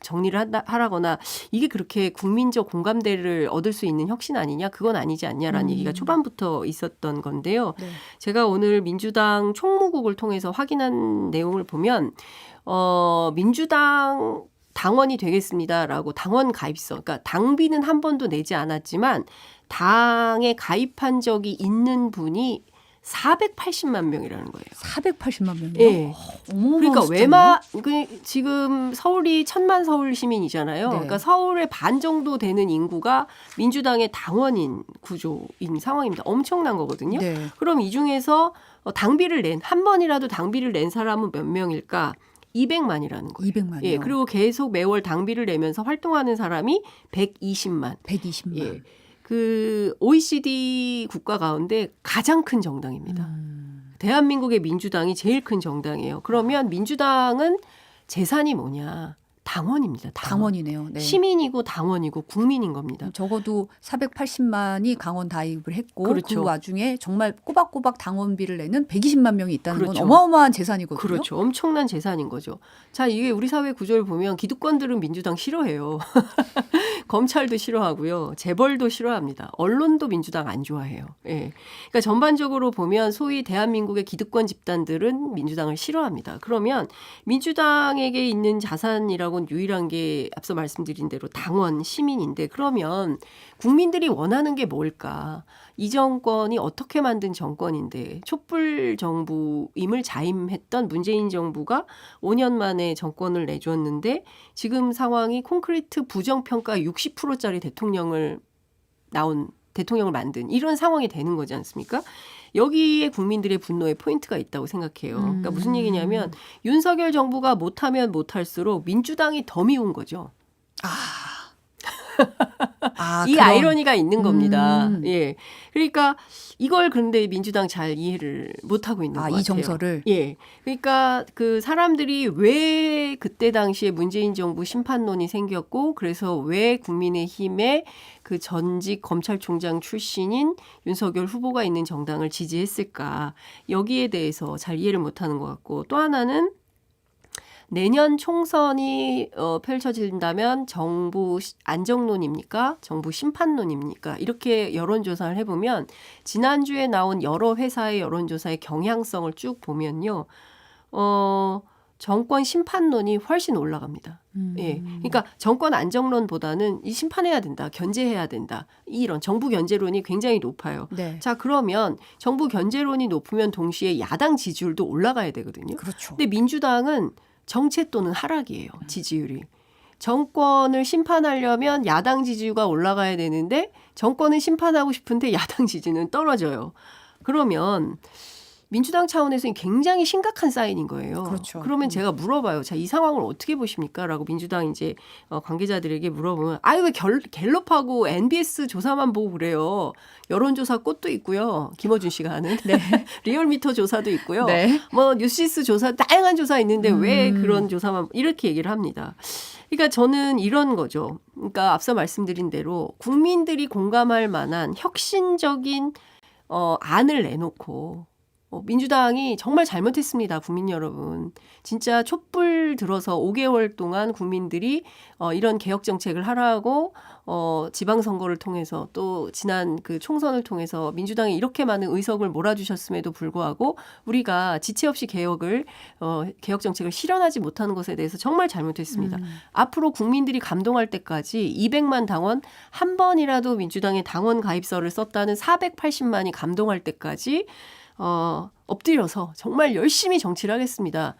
정리를 하라거나 이게 그렇게 국민적 공감대를 얻을 수 있는 혁신 아니냐? 그건 아니지 않냐라는 얘기가 초반부터 있었던 건데요. 네. 제가 오늘 민주당 총무국을 통해서 확인한 내용을 보면 민주당 당원이 되겠습니다라고 당원 가입서, 그러니까 당비는 한 번도 내지 않았지만 당에 가입한 적이 있는 분이 480만 명이라는 거예요. 480만 명이요? 예. 그러니까 숫자네요. 지금 서울이 1000만 서울 시민이잖아요. 네. 그러니까 서울의 반 정도 되는 인구가 민주당의 당원인 구조인 상황입니다. 엄청난 거거든요. 네. 그럼 이 중에서 한 번이라도 당비를 낸 사람은 몇 명일까? 200만이라는 거예요. 200만이요. 예, 그리고 계속 매월 당비를 내면서 활동하는 사람이 120만. 120만. 예. 그 OECD 국가 가운데 가장 큰 정당입니다. 대한민국의 민주당이 제일 큰 정당이에요. 그러면 민주당은 재산이 뭐냐? 당원입니다. 당원이네요. 네. 시민이고 당원이고 국민인 겁니다. 적어도 480만이 강원 가입을 했고 그렇죠. 그 와중에 정말 꼬박꼬박 당원비를 내는 120만 명이 있다는 그렇죠. 건 어마어마한 재산이거든요. 그렇죠. 엄청난 재산인 거죠. 자, 이게 우리 사회 구조를 보면 기득권들은 민주당 싫어해요. 검찰도 싫어하고요. 재벌도 싫어합니다. 언론도 민주당 안 좋아해요. 예. 그러니까 전반적으로 보면 소위 대한민국의 기득권 집단들은 민주당을 싫어합니다. 그러면 민주당에게 있는 자산이라고는 유일한 게 앞서 말씀드린 대로 당원, 시민인데 그러면 국민들이 원하는 게 뭘까? 이 정권이 어떻게 만든 정권인데 촛불 정부임을 자임했던 문재인 정부가 5년 만에 정권을 내줬는데 지금 상황이 콘크리트 부정평가 60%짜리 대통령을 만든 이런 상황이 되는 거지 않습니까? 여기에 국민들의 분노의 포인트가 있다고 생각해요. 그러니까 무슨 얘기냐면 윤석열 정부가 못하면 못할수록 민주당이 더 미운 거죠. 이 그런. 아이러니가 있는 겁니다. 예. 그러니까 이걸 그런데 민주당 잘 이해를 못하고 있는 것 같아요. 이 정서를. 예. 그러니까 그 사람들이 왜 그때 당시에 문재인 정부 심판론이 생겼고 그래서 왜 국민의힘의 그 전직 검찰총장 출신인 윤석열 후보가 있는 정당을 지지했을까. 여기에 대해서 잘 이해를 못하는 것 같고 또 하나는 내년 총선이 펼쳐진다면 정부 안정론입니까? 정부 심판론입니까? 이렇게 여론조사를 해보면 지난주에 나온 여러 회사의 여론조사의 경향성을 쭉 보면요. 정권 심판론이 훨씬 올라갑니다. 예. 그러니까 정권 안정론보다는 이 심판해야 된다. 견제해야 된다. 이런 정부 견제론이 굉장히 높아요. 네. 자, 그러면 정부 견제론이 높으면 동시에 야당 지지율도 올라가야 되거든요. 그렇죠. 근데 민주당은 정체 또는 하락이에요. 지지율이. 정권을 심판하려면 야당 지지율가 올라가야 되는데 정권을 심판하고 싶은데 야당 지지는 떨어져요. 그러면 민주당 차원에서는 굉장히 심각한 사인인 거예요. 그렇죠. 그러면 제가 물어봐요. 자, 이 상황을 어떻게 보십니까? 라고 민주당 이제 관계자들에게 물어보면 아유 왜 갤럽하고 NBS 조사만 보고 그래요. 여론조사 꽃도 있고요. 김어준 씨가 하는 네. 리얼미터 조사도 있고요. 네. 뭐 뉴시스 조사 다양한 조사 있는데 왜 그런 조사만 이렇게 얘기를 합니다. 그러니까 저는 이런 거죠. 그러니까 앞서 말씀드린 대로 국민들이 공감할 만한 혁신적인 안을 내놓고 민주당이 정말 잘못했습니다. 국민 여러분. 진짜 촛불 들어서 5개월 동안 국민들이 이런 개혁 정책을 하라고 지방선거를 통해서 또 지난 그 총선을 통해서 민주당이 이렇게 많은 의석을 몰아주셨음에도 불구하고 우리가 지체 없이 개혁 정책을 실현하지 못하는 것에 대해서 정말 잘못했습니다. 앞으로 국민들이 감동할 때까지 200만 당원 한 번이라도 민주당의 당원 가입서를 썼다는 480만이 감동할 때까지 엎드려서 정말 열심히 정치를 하겠습니다.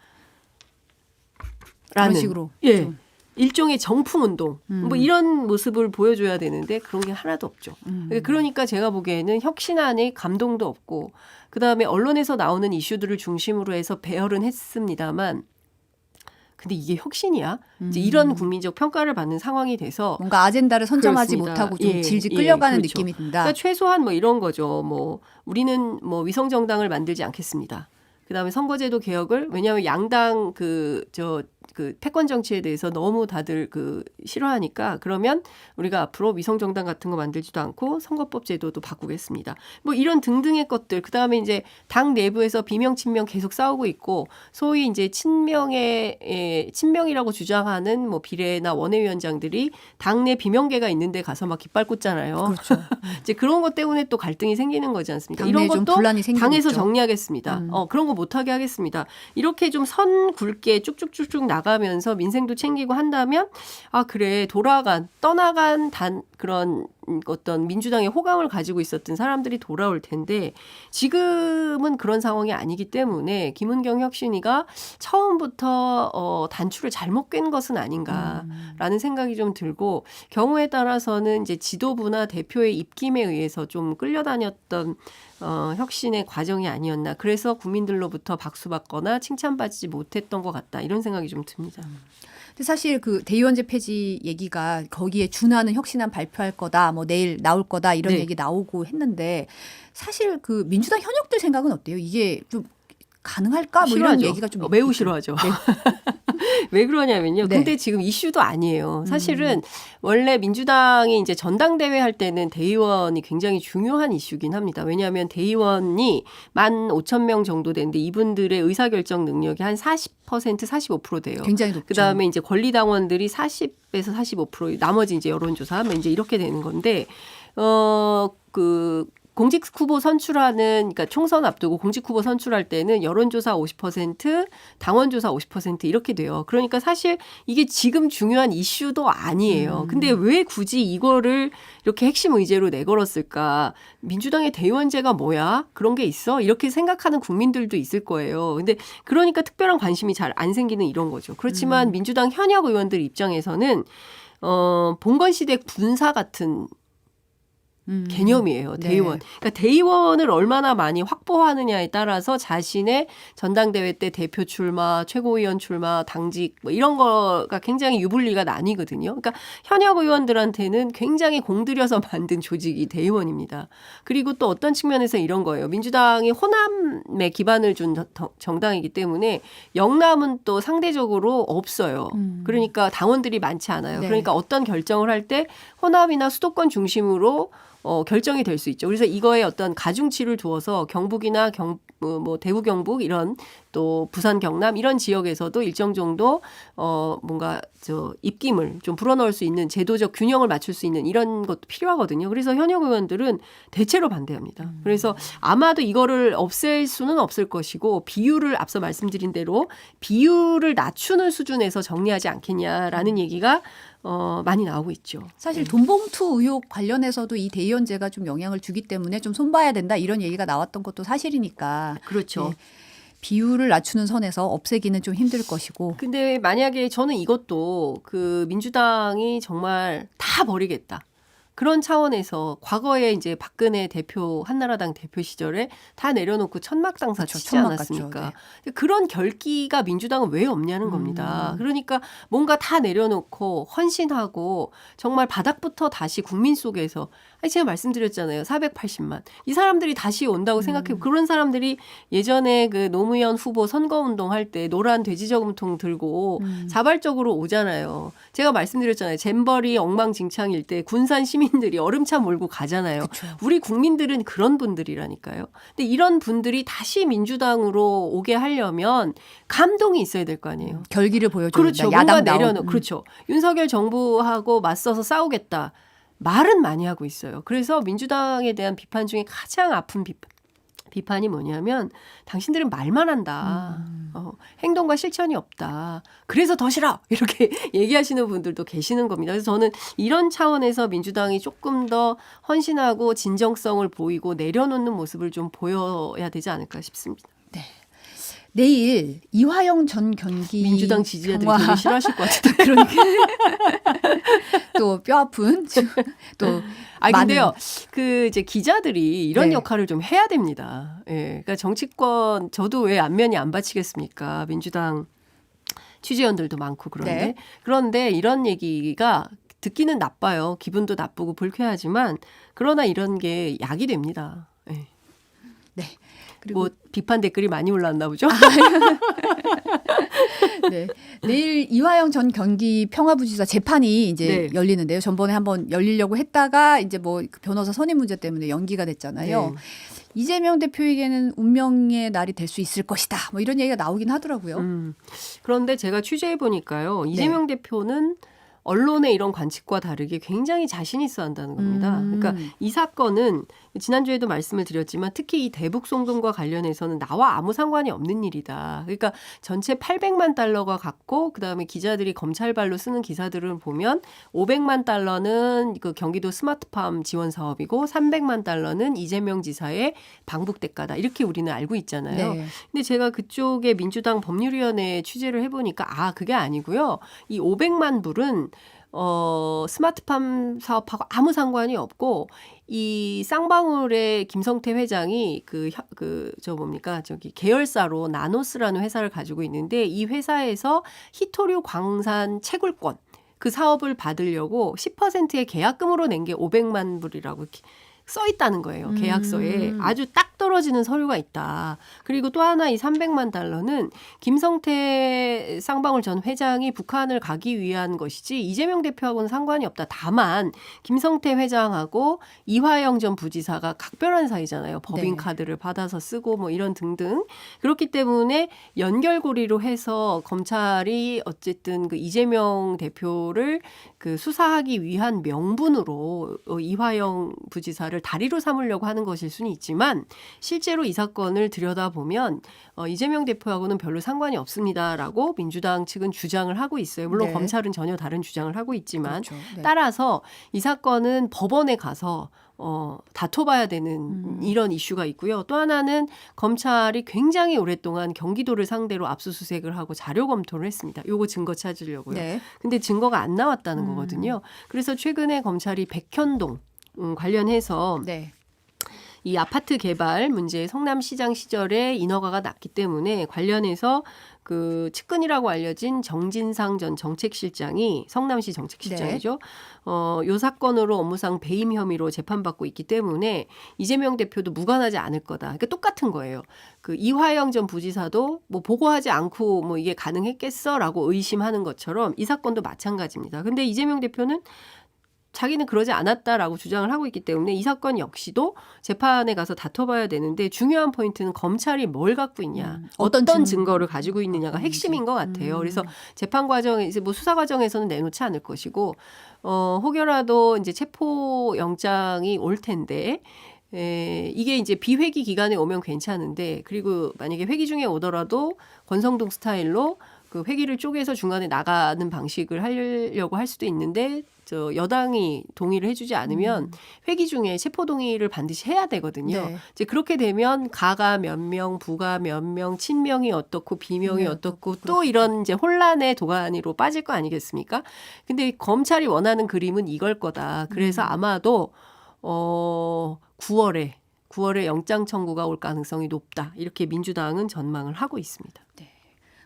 라는 그런 식으로. 예. 좀. 일종의 정풍운동 뭐 이런 모습을 보여줘야 되는데 그런 게 하나도 없죠. 그러니까 제가 보기에는 혁신안에 감동도 없고 그다음에 언론에서 나오는 이슈들을 중심으로 해서 배열은 했습니다만 근데 이게 혁신이야? 이제 이런 국민적 평가를 받는 상황이 돼서 뭔가 아젠다를 선점하지 그렇습니다. 못하고 좀 예, 질질 끌려가는 그렇죠. 느낌이 든다. 그러니까 최소한 뭐 이런 거죠. 뭐 우리는 뭐 위성 정당을 만들지 않겠습니다. 그다음에 선거제도 개혁을 왜냐하면 양당 그 패권 정치에 대해서 너무 다들 싫어하니까 그러면 우리가 앞으로 위성 정당 같은 거 만들지도 않고 선거법 제도도 바꾸겠습니다. 뭐 이런 등등의 것들. 그다음에 이제 당 내부에서 비명 친명 계속 싸우고 있고 소위 이제 친명이라고 주장하는 뭐 비례나 원외위원장들이 당내 비명계가 있는데 가서 막 깃발 꽂잖아요. 그렇죠. 이제 그런 것 때문에 또 갈등이 생기는 거지 않습니까? 당내에 이런 좀 것도 분란이 생기고 당에서 있죠. 정리하겠습니다. 그런 거 못하게 하겠습니다. 이렇게 좀 선 굵게 쭉쭉쭉쭉 나가면서 민생도 챙기고 한다면 그래 떠나간 그런 어떤 민주당의 호감을 가지고 있었던 사람들이 돌아올 텐데 지금은 그런 상황이 아니기 때문에 김은경 혁신위가 처음부터 단추를 잘못 꿰는 것은 아닌가라는 생각이 좀 들고 경우에 따라서는 이제 지도부나 대표의 입김에 의해서 좀 끌려다녔던 혁신의 과정이 아니었나. 그래서 국민들로부터 박수받거나 칭찬받지 못했던 것 같다. 이런 생각이 좀 듭니다. 근데 사실 그 대의원제 폐지 얘기가 거기에 준하는 혁신안 발표할 거다, 뭐 내일 나올 거다 이런 네. 얘기 나오고 했는데 사실 그 민주당 현역들 생각은 어때요? 이게 좀 가능할까? 뭐 이런 싫어하죠. 얘기가 좀 매우 있죠. 싫어하죠. 네. 왜 그러냐면요. 네. 근데 지금 이슈도 아니에요. 사실은 원래 민주당이 이제 전당대회 할 때는 대의원이 굉장히 중요한 이슈긴 합니다. 왜냐하면 대의원이 15,000명 정도 되는데 이분들의 의사결정 능력이 한 40% 45% 돼요. 굉장히 높죠. 그다음에 이제 권리당원들이 40에서 45%, 나머지 이제 여론조사하면 이제 이렇게 되는 건데 공직 후보 선출하는 그러니까 총선 앞두고 공직 후보 선출할 때는 여론조사 50%, 당원조사 50% 이렇게 돼요. 그러니까 사실 이게 지금 중요한 이슈도 아니에요. 근데 왜 굳이 이거를 이렇게 핵심 의제로 내걸었을까? 민주당의 대의원제가 뭐야? 그런 게 있어? 이렇게 생각하는 국민들도 있을 거예요. 근데 그러니까 특별한 관심이 잘 안 생기는 이런 거죠. 그렇지만 민주당 현역 의원들 입장에서는 봉건시대 군사 같은 개념이에요. 대의원. 네. 그러니까 대의원을 얼마나 많이 확보하느냐에 따라서 자신의 전당대회 때 대표 출마, 최고위원 출마, 당직 뭐 이런 거가 굉장히 유불리가 나뉘거든요. 그러니까 현역 의원들한테는 굉장히 공들여서 만든 조직이 대의원입니다. 그리고 또 어떤 측면에서 이런 거예요. 민주당이 호남에 기반을 준 정당이기 때문에 영남은 또 상대적으로 없어요. 그러니까 당원들이 많지 않아요. 네. 그러니까 어떤 결정을 할 때 호남이나 수도권 중심으로 결정이 될 수 있죠. 그래서 이거에 어떤 가중치를 두어서 경북이나 뭐 대구 경북 이런 또 부산 경남 이런 지역에서도 일정 정도 뭔가 입김을 좀 불어넣을 수 있는 제도적 균형을 맞출 수 있는 이런 것도 필요하거든요. 그래서 현역 의원들은 대체로 반대합니다. 그래서 아마도 이거를 없앨 수는 없을 것이고 비율을 앞서 말씀드린 대로 비율을 낮추는 수준에서 정리하지 않겠냐라는 얘기가 많이 나오고 있죠. 사실 돈봉투 의혹 관련해서도 이 대의원제가 좀 영향을 주기 때문에 좀 손봐야 된다 이런 얘기가 나왔던 것도 사실이니까. 그렇죠. 네. 비율을 낮추는 선에서 없애기는 좀 힘들 것이고. 근데 만약에 저는 이것도 그 민주당이 정말 다 버리겠다. 그런 차원에서 과거에 이제 박근혜 대표 한나라당 대표 시절에 다 내려놓고 천막당사 그렇죠. 치지 천막 않았습니까? 갔죠. 네. 그런 결기가 민주당은 왜 없냐는 겁니다. 그러니까 뭔가 다 내려놓고 헌신하고 정말 바닥부터 다시 국민 속에서 제가 말씀드렸잖아요. 480만. 이 사람들이 다시 온다고 생각해요. 그런 사람들이 예전에 그 노무현 후보 선거운동 할 때 노란 돼지 저금통 들고 자발적으로 오잖아요. 제가 말씀드렸잖아요. 잼버리 엉망진창일 때 군산 시민들이 얼음차 몰고 가잖아요. 그쵸. 우리 국민들은 그런 분들이라니까요. 근데 이런 분들이 다시 민주당으로 오게 하려면 감동이 있어야 될 거 아니에요. 결기를 보여줘야 그렇죠. 된다. 뭔가 야당 내려놓. 그렇죠. 윤석열 정부하고 맞서서 싸우겠다. 말은 많이 하고 있어요. 그래서 민주당에 대한 비판 중에 가장 아픈 비판이 뭐냐면 당신들은 말만 한다. 행동과 실천이 없다. 그래서 더 싫어. 이렇게 얘기하시는 분들도 계시는 겁니다. 그래서 저는 이런 차원에서 민주당이 조금 더 헌신하고 진정성을 보이고 내려놓는 모습을 좀 보여야 되지 않을까 싶습니다. 네. 내일 이화영 전 경기 민주당 지지자들이 되게 싫어하실 것 같은데. 그러니까 또 뼈아픈 또 근데요, 그 이제 기자들이 이런 네. 역할을 좀 해야 됩니다. 예, 그러니까 정치권 저도 왜 안면이 안 바치겠습니까? 민주당 취재원들도 많고 그런데 네. 그런데 이런 얘기가 듣기는 나빠요. 기분도 나쁘고 불쾌하지만 그러나 이런 게 약이 됩니다. 예. 네. 그리고 뭐 비판 댓글이 많이 올라왔나 보죠? 네. 내일 이화영 전 경기 평화부지사 재판이 이제 네. 열리는데요. 전번에 한번 열리려고 했다가 이제 뭐 그 변호사 선임 문제 때문에 연기가 됐잖아요. 네. 이재명 대표에게는 운명의 날이 될 수 있을 것이다. 뭐 이런 얘기가 나오긴 하더라고요. 그런데 제가 취재해 보니까요. 이재명 대표는 언론의 이런 관측과 다르게 굉장히 자신 있어 한다는 겁니다. 그러니까 이 사건은 지난주에도 말씀을 드렸지만 특히 이 대북 송금과 관련해서는 나와 아무 상관이 없는 일이다. 그러니까 전체 800만 달러가 갔고 그다음에 기자들이 검찰발로 쓰는 기사들을 보면 500만 달러는 그 경기도 스마트팜 지원 사업이고 300만 달러는 이재명 지사의 방북 대가다. 이렇게 우리는 알고 있잖아요. 네. 근데 제가 그쪽에 민주당 법률위원회 취재를 해보니까 그게 아니고요. 이 500만 불은 스마트팜 사업하고 아무 상관이 없고 이 쌍방울의 김성태 회장이 계열사로 나노스라는 회사를 가지고 있는데 이 회사에서 희토류 광산 채굴권 그 사업을 받으려고 10%의 계약금으로 낸 게 500만 불이라고 써 있다는 거예요. 계약서에 아주 딱 떨어지는 서류가 있다. 그리고 또 하나 이 300만 달러는 김성태 쌍방울 전 회장이 북한을 가기 위한 것이지 이재명 대표하고는 상관이 없다. 다만 김성태 회장하고 이화영 전 부지사가 각별한 사이잖아요. 법인카드를 받아서 쓰고 뭐 이런 등등. 그렇기 때문에 연결고리로 해서 검찰이 어쨌든 그 이재명 대표를 그 수사하기 위한 명분으로 이화영 부지사를 다리로 삼으려고 하는 것일 수는 있지만 실제로 이 사건을 들여다보면 이재명 대표하고는 별로 상관이 없습니다라고 민주당 측은 주장을 하고 있어요. 물론 네. 검찰은 전혀 다른 주장을 하고 있지만 그렇죠. 네. 따라서 이 사건은 법원에 가서 다퉈봐야 되는 이런 이슈가 있고요. 또 하나는 검찰이 굉장히 오랫동안 경기도를 상대로 압수수색을 하고 자료 검토를 했습니다. 요거 증거 찾으려고요. 네. 근데 증거가 안 나왔다는 거거든요. 그래서 최근에 검찰이 백현동 관련해서 네. 이 아파트 개발 문제 성남시장 시절에 인허가가 났기 때문에 관련해서 그 측근이라고 알려진 정진상 전 정책실장이 성남시 정책실장이죠. 요 사건으로 업무상 배임 혐의로 재판받고 있기 때문에 이재명 대표도 무관하지 않을 거다. 그러니까 똑같은 거예요. 그 이화영 전 부지사도 뭐 보고하지 않고 뭐 이게 가능했겠어라고 의심하는 것처럼 이 사건도 마찬가지입니다. 근데 이재명 대표는 자기는 그러지 않았다라고 주장을 하고 있기 때문에 이 사건 역시도 재판에 가서 다퉈봐야 되는데 중요한 포인트는 검찰이 뭘 갖고 있냐, 어떤 증거를 가지고 있느냐가 핵심인 것 같아요. 그래서 재판 과정에 이제 뭐 수사 과정에서는 내놓지 않을 것이고 혹여라도 이제 체포 영장이 올 텐데. 이게 이제 비회기 기간에 오면 괜찮은데 그리고 만약에 회기 중에 오더라도 권성동 스타일로 그 회기를 쪼개서 중간에 나가는 방식을 하려고 할 수도 있는데 저 여당이 동의를 해주지 않으면 회기 중에 체포 동의를 반드시 해야 되거든요. 네. 이제 그렇게 되면 가가 몇 명, 부가 몇 명, 친명이 어떻고 비명이 어떻고 또 이런 이제 혼란의 도가니로 빠질 거 아니겠습니까? 근데 검찰이 원하는 그림은 이걸 거다. 그래서 아마도 9월에 영장 청구가 올 가능성이 높다. 이렇게 민주당은 전망을 하고 있습니다. 네.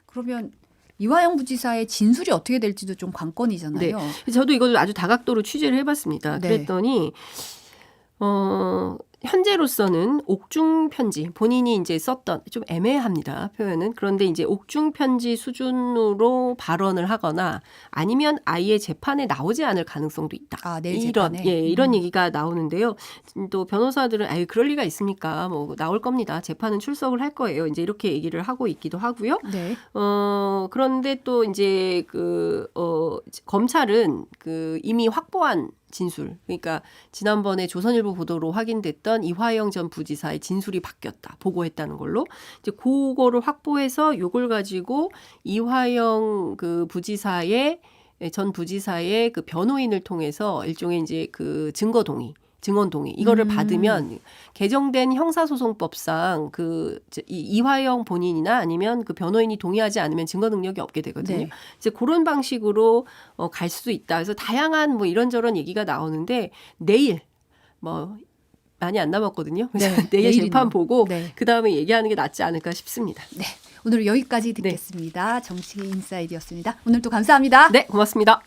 그러면 이화영 부지사의 진술이 어떻게 될지도 좀 관건이잖아요. 네. 저도 이걸 아주 다각도로 취재를 해봤습니다. 네. 그랬더니 현재로서는 옥중 편지 본인이 이제 썼던 좀 애매합니다. 표현은. 그런데 이제 옥중 편지 수준으로 발언을 하거나 아니면 아예 재판에 나오지 않을 가능성도 있다. 내일 이런 재판에. 이런 얘기가 나오는데요. 또 변호사들은 아예 그럴 리가 있습니까? 뭐 나올 겁니다. 재판은 출석을 할 거예요. 이제 이렇게 얘기를 하고 있기도 하고요. 네. 그런데 또 이제 검찰은 이미 확보한 진술. 그러니까 지난번에 조선일보 보도로 확인됐던 이화영 전 부지사의 진술이 바뀌었다. 보고했다는 걸로. 이제 그거를 확보해서 요걸 가지고 이화영 전 부지사의 그 변호인을 통해서 일종의 이제 그 증언 동의 이거를 받으면 개정된 형사소송법상 이화영 본인이나 아니면 그 변호인이 동의하지 않으면 증거 능력이 없게 되거든요. 네. 이제 그런 방식으로 갈 수도 있다. 그래서 다양한 뭐 이런저런 얘기가 나오는데 내일 뭐 많이 안 남았거든요. 그래서 네, 내일 내일이네요. 재판 보고 네. 그 다음에 얘기하는 게 낫지 않을까 싶습니다. 네. 오늘은 여기까지 듣겠습니다. 정치 인사이드였습니다. 오늘도 감사합니다. 네, 고맙습니다.